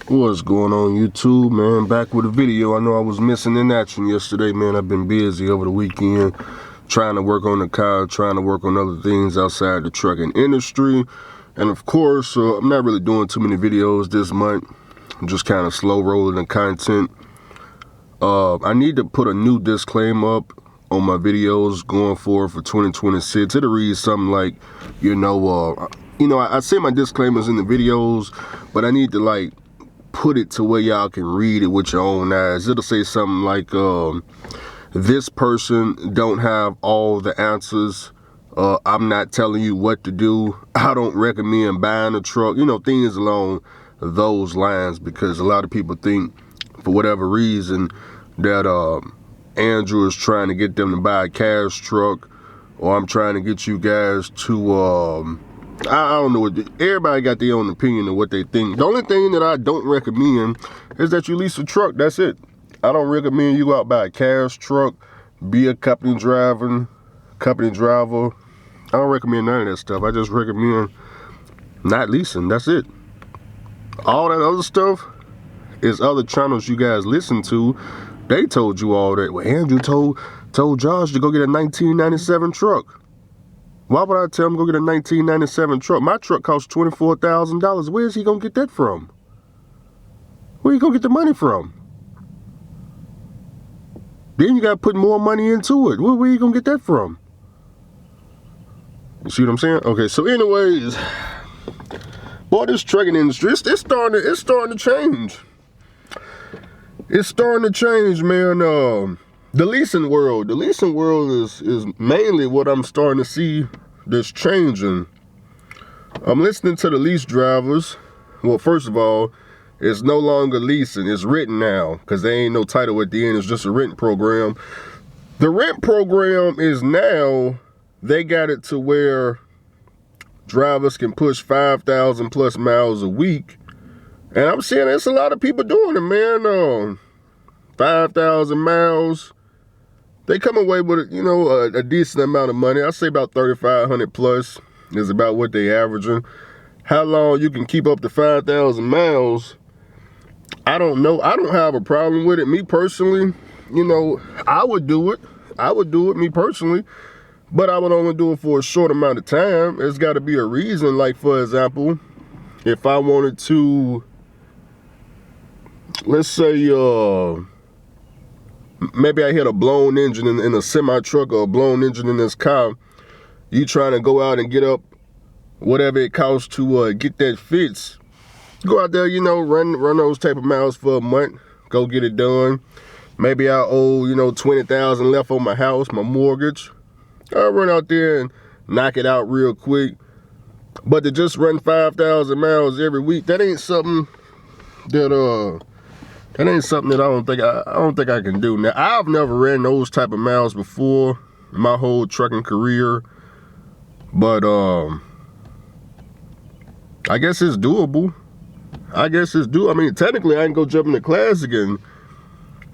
What's going on YouTube, man? Back with a video. I know I was missing in action yesterday, man. I've been busy over the weekend trying to work on the car, trying to work on other things outside the trucking industry. And of course, I'm not really doing too many videos this month. I'm just kind of slow rolling the content. I need to put a new disclaimer up on my videos going forward for 2026. It'll read something like, I say my disclaimers in the videos, but I need to put it to where y'all can read it with your own eyes. It'll say something like, this person don't have all the answers. I'm not telling you what to do. I don't recommend buying a truck. Things along those lines, because a lot of people think for whatever reason that Andrew is trying to get them to buy a cash truck, or I'm trying to get you guys to I don't know. Everybody got their own opinion of what they think. The only thing that I don't recommend is that you lease a truck. That's it. I don't recommend you go out buy a cash truck, be a company driver. I don't recommend none of that stuff. I just recommend not leasing. That's it. All that other stuff is other channels you guys listen to. They told you all that. Well, Andrew told Josh to go get a 1997 truck. Why would I tell him to go get a 1997 truck? My truck costs $24,000. Where is he going to get that from? Where you going to get the money from? Then you got to put more money into it. Where you going to get that from? You see what I'm saying? Okay, so anyways, boy, this trucking industry, it's starting to change. It's starting to change, man. The leasing world is mainly what I'm starting to see that's changing. I'm listening to the lease drivers. Well, first of all, it's no longer leasing, it's written now, because there ain't no title at the end, it's just a rent program. The rent program is now, they got it to where drivers can push 5,000 plus miles a week. And I'm seeing there's a lot of people doing it, man. 5,000 miles. They come away with, a decent amount of money. I say about 3,500 plus is about what they averaging. How long you can keep up to 5,000 miles, I don't know. I don't have a problem with it. Me personally, I would do it. Me personally. But I would only do it for a short amount of time. There's got to be a reason. Like, for example, if I wanted to, let's say, maybe I hit a blown engine in a semi-truck or a blown engine in this car. You trying to go out and get up whatever it costs to get that fixed. Go out there, run those type of miles for a month. Go get it done. Maybe I owe, 20,000 left on my house, my mortgage. I'll run out there and knock it out real quick. But to just run 5,000 miles every week, that ain't something that I don't think I can do. Now, I've never ran those type of miles before in my whole trucking career, but I guess it's doable. I mean, technically, I can go jump in the class again.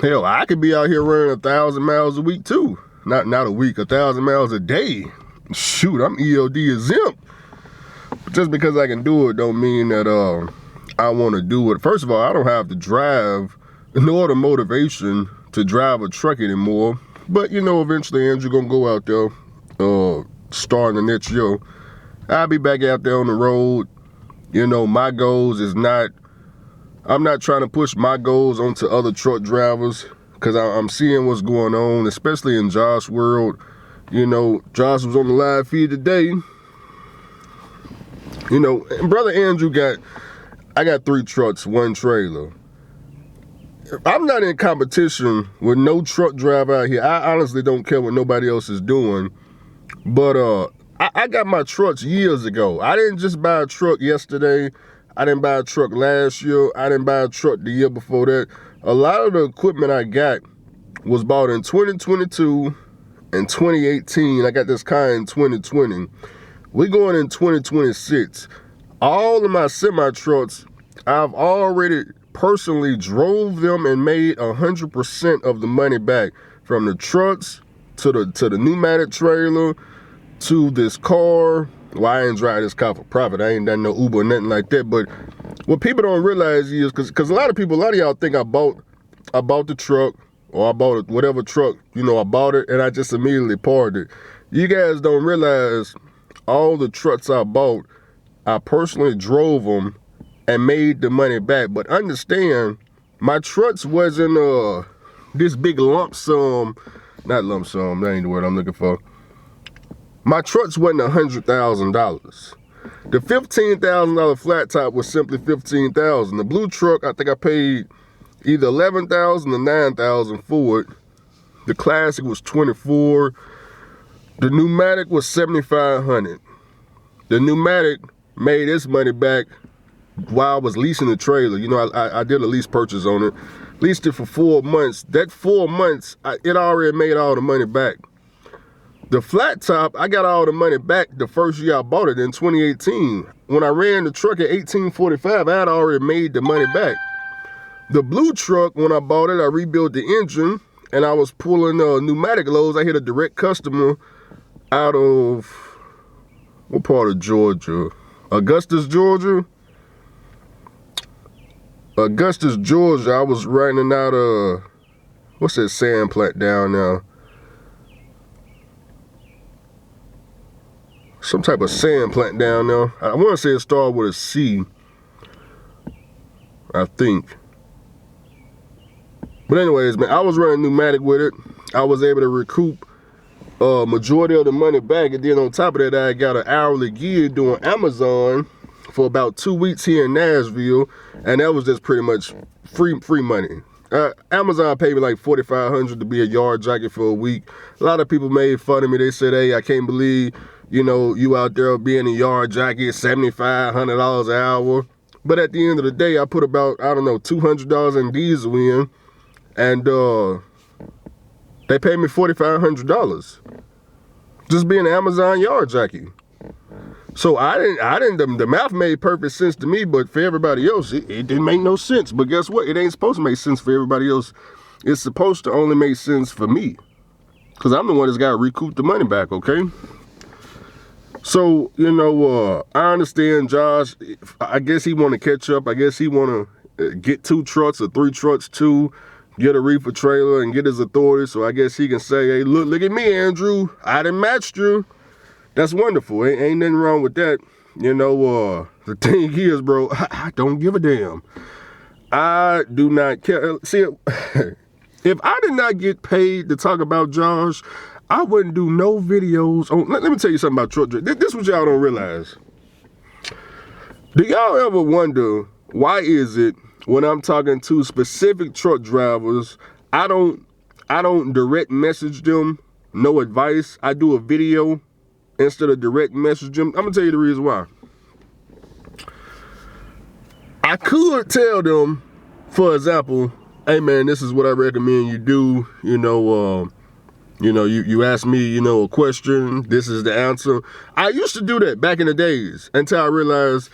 Hell, I could be out here running 1,000 miles a week too. Not a week, 1,000 miles a day. Shoot, I'm ELD exempt. But just because I can do it don't mean that I want to do it. First of all, I don't have to drive, nor the motivation to drive a truck anymore. But eventually Andrew gonna go out there, starting the next year. I'll be back out there on the road. My goals is I'm not trying to push my goals onto other truck drivers, because I'm seeing what's going on, especially in Josh's world. Josh was on the live feed today. And brother Andrew I got 3 trucks, 1 trailer. I'm not in competition with no truck driver out here. I honestly don't care what nobody else is doing. But I got my trucks years ago. I didn't just buy a truck yesterday. I didn't buy a truck last year. I didn't buy a truck the year before that. A lot of the equipment I got was bought in 2022 and 2018. I got this car in 2020. We're going in 2026. All of my semi-trucks, I've already personally drove them and made 100% of the money back, from the trucks to the pneumatic trailer to this car. Well, I ain't drive this car for profit. I ain't done no Uber or nothing like that, but what people don't realize is, because a lot of y'all think I bought the truck, or I bought whatever truck, I bought it and I just immediately parked it. You guys don't realize all the trucks I bought, I personally drove them and made the money back. But understand, my trucks wasn't this big lump sum, not lump sum, that ain't the word I'm looking for. My trucks wasn't $100,000. The $15,000 flat top was simply $15,000. The blue truck, I think I paid either $11,000 or $9,000 for it. The classic was $24,000. The pneumatic was $7,500. The pneumatic made its money back while I was leasing the trailer. I did a lease purchase on it. Leased it for 4 months. That 4 months, it already made all the money back. The flat top, I got all the money back the first year I bought it in 2018. When I ran the truck at 1845, I had already made the money back. The blue truck, when I bought it, I rebuilt the engine and I was pulling pneumatic loads. I hit a direct customer out of, what part of Georgia? Augustus, Georgia. Augustus, Georgia. I was running out what's that sand plant down there? Some type of sand plant down there. I want to say it started with a C, I think. But anyways, man, I was running pneumatic with it. I was able to recoup majority of the money back, and then on top of that, I got an hourly gig doing Amazon for about 2 weeks here in Nashville, and that was just pretty much free money. Amazon paid me like $4,500 to be a yard jockey for a week. A lot of people made fun of me. They said, "Hey, I can't believe you out there being a yard jockey at $7,500 an hour." But at the end of the day, I put about, I don't know, $200 in diesel in, and they paid me $4,500 just being an Amazon yard jockey. So the math made perfect sense to me, but for everybody else, it didn't make no sense. But guess what? It ain't supposed to make sense for everybody else. It's supposed to only make sense for me, because I'm the one that's got to recoup the money back, okay? So, I understand Josh, I guess he want to catch up. I guess he want to get 2 trucks or 3 trucks too, get a reefer trailer and get his authority. So I guess he can say, "Hey, look at me, Andrew. I done matched you." That's wonderful. Ain't nothing wrong with that. The thing is, bro, I don't give a damn. I do not care. See, if I did not get paid to talk about Josh, I wouldn't do no videos on. Let me tell you something about truck driving. This is what y'all don't realize. Do y'all ever wonder why is it when I'm talking to specific truck drivers, I don't direct message them, no advice. I do a video instead of direct message them. I'm gonna tell you the reason why. I could tell them, for example, "Hey man, this is what I recommend you do. You ask me, a question, this is the answer." I used to do that back in the days until I realized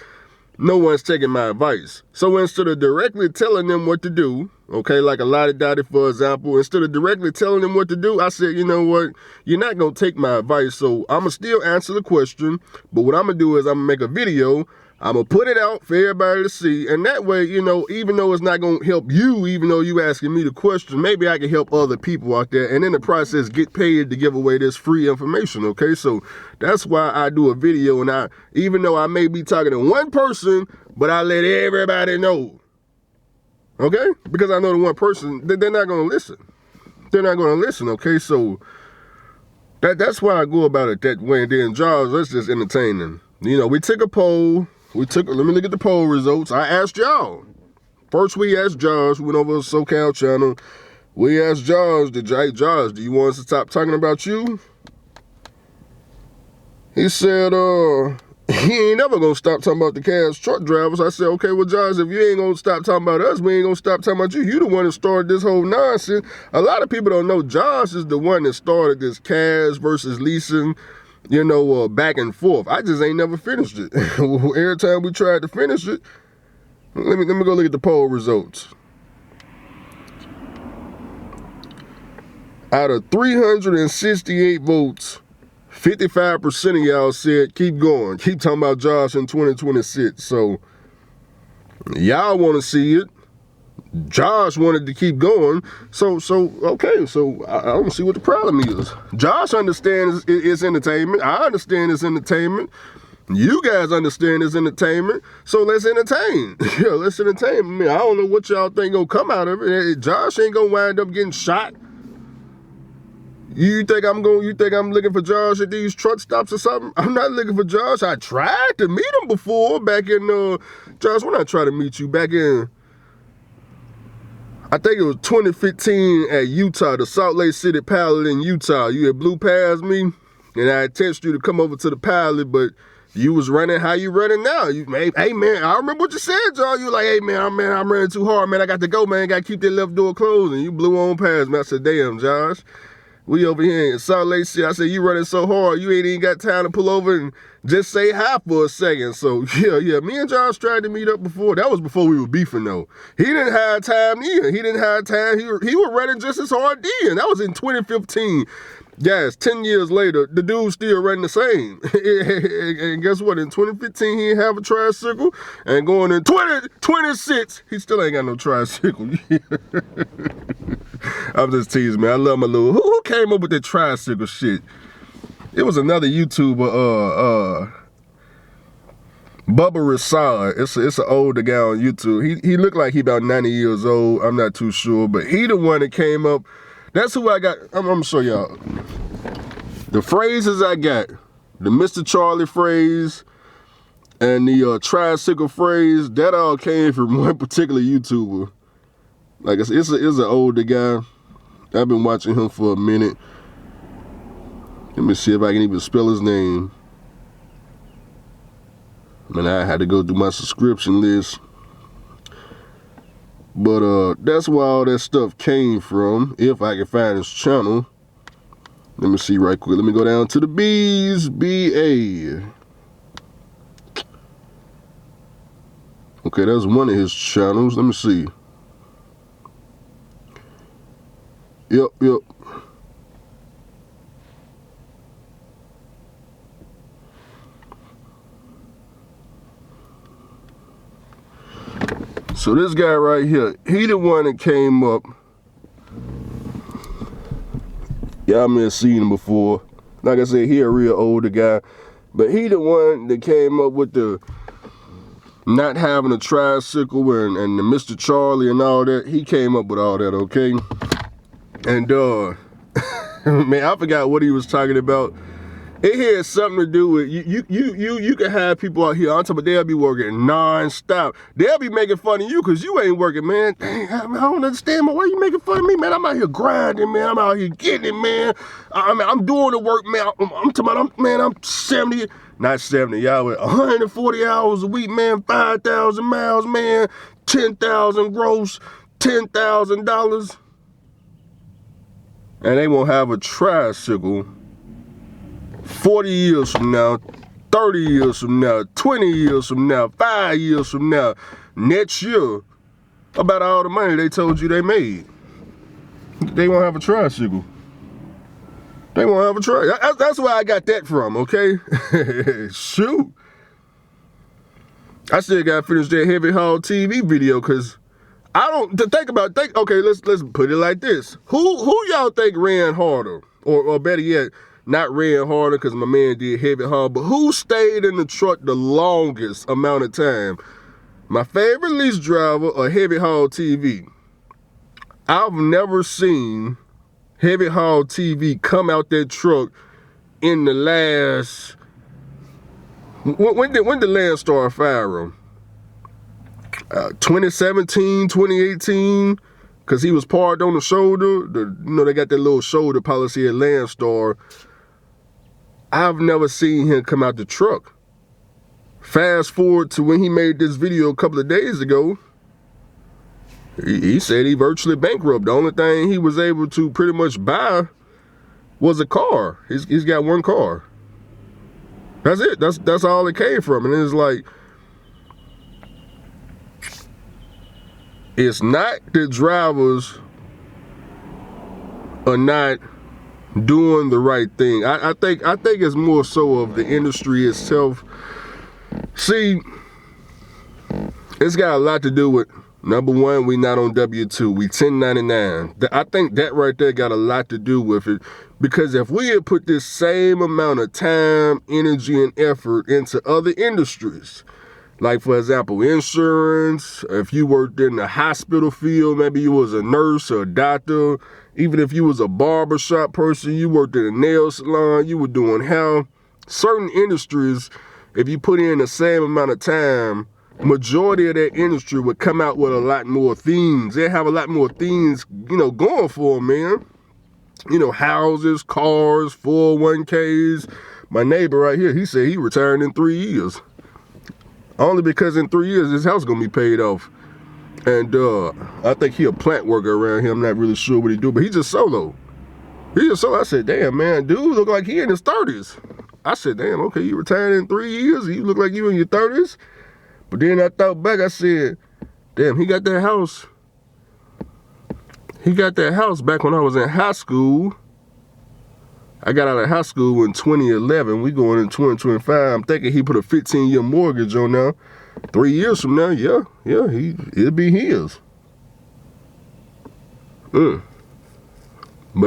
no one's taking my advice. So instead of directly telling them what to do, okay, like a Lottie Dottie, for example, instead of directly telling them what to do, I said, "You know what? You're not going to take my advice, so I'm going to still answer the question, but what I'm going to do is I'm going to make a video. I'm going to put it out for everybody to see, and that way, even though it's not going to help you, even though you asking me the question, maybe I can help other people out there, and in the process, get paid to give away this free information," okay? So that's why I do a video, and even though I may be talking to one person, but I let everybody know, okay? Because I know the one person, they're not going to listen. They're not going to listen, okay? So that's why I go about it that way. And then, Josh, that's just entertaining. We took a poll. Let me look at the poll results. I asked y'all. First, we asked Josh. We went over to SoCal channel. We asked Josh, "Hey, Josh, do you want us to stop talking about you?" He said, he ain't never gonna stop talking about the Cash truck drivers. I said, "Okay, well, Josh, if you ain't gonna stop talking about us, we ain't gonna stop talking about you. You the one that started this whole nonsense." A lot of people don't know Josh is the one that started this cash versus leasing, back and forth. I just ain't never finished it. Every time we tried to finish it, let me go look at the poll results. Out of 368 votes, 55% of y'all said keep going, keep talking about Josh in 2026. So Y'all want to see it. Josh wanted to keep going, so okay, so I don't see what the problem is. Josh understands it's entertainment. I understand it's entertainment. You guys understand it's entertainment, so let's entertain. Yeah, let's entertain. I mean, I don't know what y'all think gonna come out of it. Josh ain't gonna wind up getting shot. You think I'm looking for Josh at these truck stops or something? I'm not looking for Josh. I tried to meet him before back in Josh, when I tried to meet you back in, I think it was 2015 at Utah, the Salt Lake City Pilot in Utah. You had blew past me, and I texted you to come over to the Pilot, but you was running how you running now. Hey man, I remember what you said, John. You like, hey man, I'm running too hard, man. I got to go, man. Got to keep that left door closed, and you blew on past me. I said, damn, Josh. We over here in Salt Lake City. I said, you running so hard, you ain't even got time to pull over and just say hi for a second. So, yeah, me and Josh tried to meet up before. That was before we were beefing, though. He didn't have time either. He didn't have time. He was running just as hard then. That was in 2015. Guys, 10 years later, the dude's still running the same. And guess what? In 2015, he didn't have a tricycle. And going in 2026, he still ain't got no tricycle. I'm just teasing, man. I love my little... Who came up with that tricycle shit? It was another YouTuber, Bubba Rasad. It's an older guy on YouTube. He looked like he about 90 years old. I'm not too sure, but he the one that came up. That's who I got. I'm gonna show y'all. The phrases I got, the Mr. Charlie phrase and the tricycle phrase, that all came from one particular YouTuber. Like I said, it's an older guy. I've been watching him for a minute. Let me see if I can even spell his name. Man, I had to go through my subscription list. But that's where all that stuff came from, if I can find his channel. Let me see right quick. Let me go down to the B's, B-A. Okay, that's one of his channels. Let me see. Yep. So this guy right here, he the one that came up. Y'all may have seen him before. Like I said, he a real older guy. But he the one that came up with the not having a tricycle and the Mr. Charlie and all that. He came up with all that, okay? And man, I forgot what he was talking about. It had something to do with you can have people out here. I'm talking about they'll be working non-stop. They'll be making fun of you because you ain't working, man. Dang, I don't understand, man. Why you making fun of me, man? I'm out here grinding, man. I'm out here getting it, man. I'm doing the work, man. I'm talking about, I'm 70, not 70, y'all, 140 hours a week, man. 5,000 miles, man. 10,000 gross, $10,000. And they won't have a tricycle 40 years from now, 30 years from now, 20 years from now, 5 years from now, next year, about all the money they told you they made. They won't have a tricycle. They won't have a tricycle. That's where I got that from, okay? Shoot. I still gotta finish that Heavy Haul TV video because I don't okay, let's put it like this. Who y'all think ran harder? Or better yet, not ran harder because my man did heavy haul, but who stayed in the truck the longest amount of time? My favorite lease driver or Heavy Haul TV? I've never seen Heavy Haul TV come out that truck in the last, when did Landstar fire him? 2017, 2018, because he was parked on the shoulder. They got that little shoulder policy at Landstar. I've never seen him come out the truck. Fast forward to when he made this video a couple of days ago, he said he virtually bankrupt. The only thing he was able to pretty much buy was a car. He's got one car. That's it. That's all it came from. And it's like, it's not the drivers are not doing the right thing. I think it's more so of the industry itself. See, It's got a lot to do with, number one, we not on W-2, we 1099. I think that right there got a lot to do with it, because if we had put this same amount of time, energy, and effort into other industries, like for example, insurance, if you worked in the hospital field, maybe you was a nurse or a doctor, even if you was a barbershop person, you worked in a nail salon, you were doing hair, certain industries, if you put in the same amount of time, majority of that industry would come out with a lot more things. They have a lot more things, going for them, man. Houses, cars, 401ks. My neighbor right here, he said he retired in 3 years. Only because in 3 years, his house gonna be paid off. And I think he a plant worker around here. I'm not really sure what he do, but he just solo. I said, damn, man, dude look like he in his 30s. I said, damn, okay, you retired in 3 years? You look like you in your 30s? But then I thought back, I said, damn, he got that house. He got that house back when I was in high school. I got out of high school in 2011. We going in 2025. I'm thinking he put a 15-year mortgage on now. 3 years from now, yeah, it'll be his. But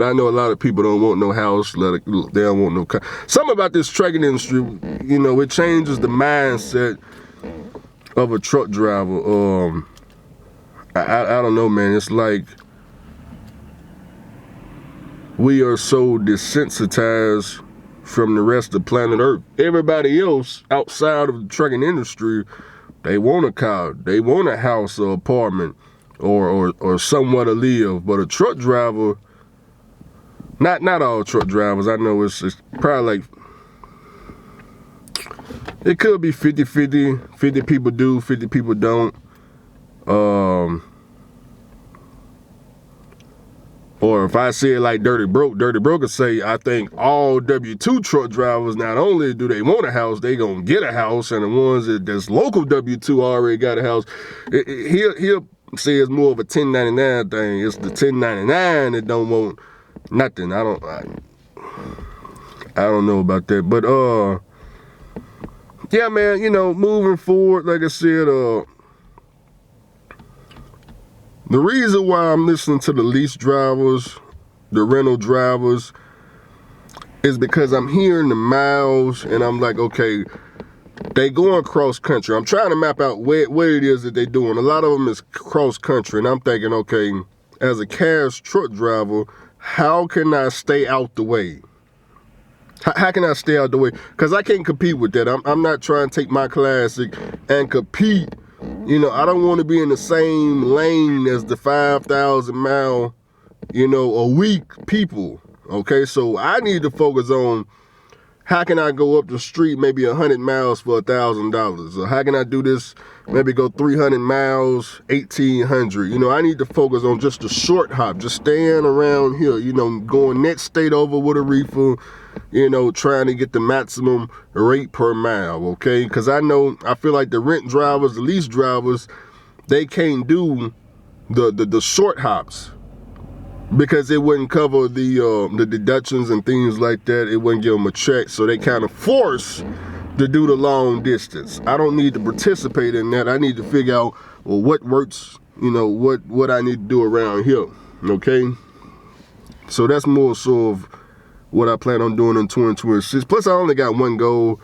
I know a lot of people don't want no house. They don't want no car. Something about this trucking industry, it changes the mindset of a truck driver. I don't know, man. It's like we are so desensitized from the rest of planet Earth. Everybody else outside of the trucking industry, they want a car, they want a house or apartment or somewhere to live. But a truck driver, not all truck drivers, I know it's probably like, it could be 50-50, 50 people do, 50 people don't. Or if I say it like Dirty Broke would say, I think all W-2 truck drivers, not only do they want a house, they gonna get a house, and the ones that's local W-2 already got a house. He'll say it's more of a 1099 thing. It's the 1099 that don't want nothing. I don't know about that, but yeah, man, moving forward, like I said, the reason why I'm listening to the lease drivers, the rental drivers, is because I'm hearing the miles and I'm like, okay, they going cross country. I'm trying to map out where it is that they doing. A lot of them is cross country, and I'm thinking, okay, as a cash truck driver, how can I stay out the way? How can I stay out the way? Because I can't compete with that. I'm not trying to take my classic and compete. I don't want to be in the same lane as the 5,000 mile, a week people. Okay, so I need to focus on how can I go up the street maybe 100 miles for $1,000? Or how can I do this, maybe go 300 miles, 1,800? I need to focus on just a short hop, just staying around here, going next state over with a reefer, trying to get the maximum rate per mile, okay? Because I feel like the rent drivers, the lease drivers, they can't do the short hops because it wouldn't cover the deductions and things like that. It wouldn't give them a check, so they kind of force to do the long distance. I don't need to participate in that. I need to figure out, well, what works, what I need to do around here, okay? So that's more so of what I plan on doing in 2026. Plus, I only got one goal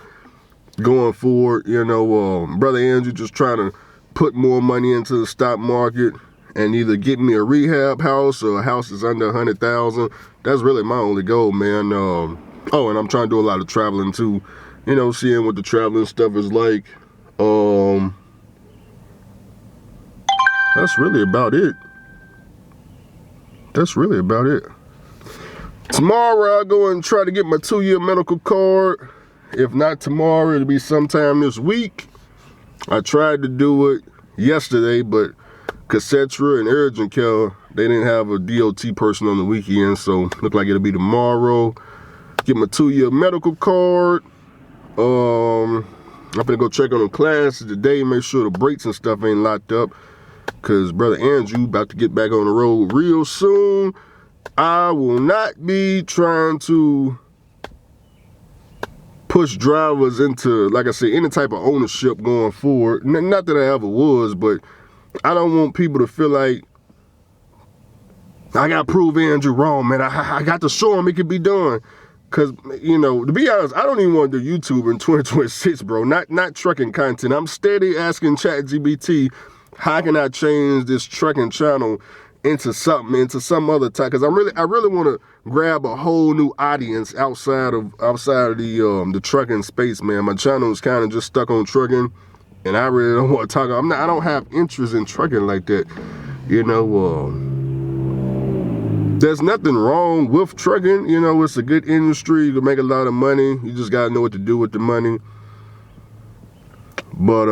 going forward. Brother Andrew just trying to put more money into the stock market and either get me a rehab house or a house that's under 100,000. That's really my only goal, man. And I'm trying to do a lot of traveling too. Seeing what the traveling stuff is like. That's really about it. Tomorrow I'll go and try to get my 2-year medical card. If not tomorrow, it'll be sometime this week. I tried to do it yesterday, but Cassetra and Urgent Care, they didn't have a DOT person on the weekend, so look like it'll be tomorrow. Get my 2-year medical card. I'm gonna go check on the classes today, make sure the brakes and stuff ain't locked up, because Brother Andrew about to get back on the road real soon. I will not be trying to push drivers into, like I said, any type of ownership going forward. Not that I ever was, but I don't want people to feel like I got to prove Andrew wrong, man. I got to show him it can be done. Because, you know, to be honest, I don't even want to do YouTube in 2026, bro. Not trucking content. I'm steady asking ChatGPT, how can I change this trucking channel into some other type? Because I really want to grab a whole new audience outside of the trucking space, man. My channel is kind of just stuck on trucking, and I really don't want to talk. I don't have interest in trucking like that, you know. There's nothing wrong with trucking, you know. It's a good industry. You can make a lot of money. You just gotta know what to do with the money. But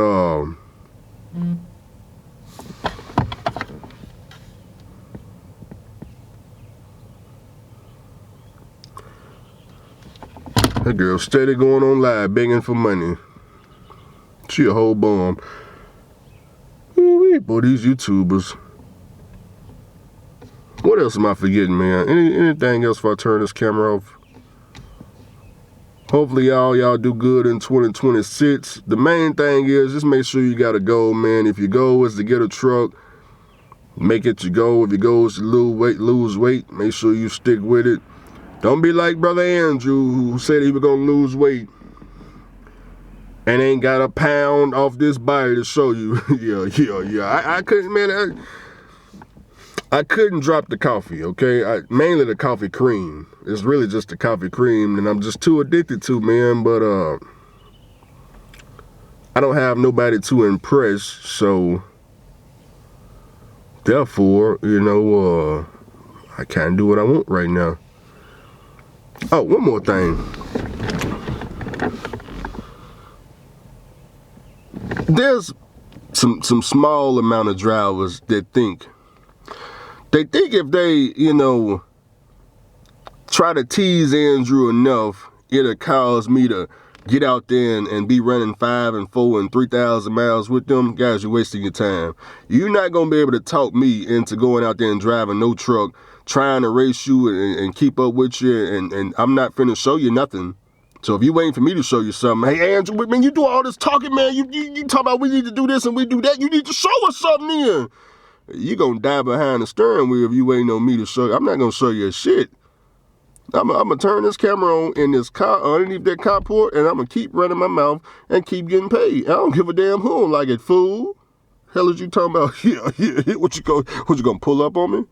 that girl steady going on live begging for money. She a whole bomb. Ooh-wee, boy, these YouTubers. What else am I forgetting, man? Anything else if I turn this camera off? Hopefully y'all do good in 2026. The main thing is just make sure you got a goal, man. If your goal is to get a truck, make it your goal. If your goal is to lose weight, make sure you stick with it. Don't be like Brother Andrew, who said he was gonna lose weight and ain't got a pound off this body to show you. yeah. I couldn't, man. I couldn't drop the coffee, okay? Mainly the coffee cream. It's really just the coffee cream, and I'm just too addicted to, man. But I don't have nobody to impress, so therefore, you know, I can't do what I want right now. Oh, one more thing. There's some small amount of drivers that think if they, you know, try to tease Andrew enough, it'll cause me to get out there and be running 5 and 4 and 3,000 miles with them. Guys, you're wasting your time. You're not going to be able to talk me into going out there and driving no truck, trying to race you and keep up with you, and I'm not finna show you nothing. So if you're waiting for me to show you something, hey, Andrew, man, you do all this talking, man. You talk about we need to do this and we do that. You need to show us something then. You're going to die behind the steering wheel if you waiting on me to show you. I'm not going to show you a shit. I'm going to turn this camera on in this car, underneath that carport, and I'm going to keep running my mouth and keep getting paid. I don't give a damn who don't like it, fool. Hell is you talking about? Yeah. What you going to pull up on me?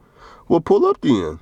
Well, pull up then.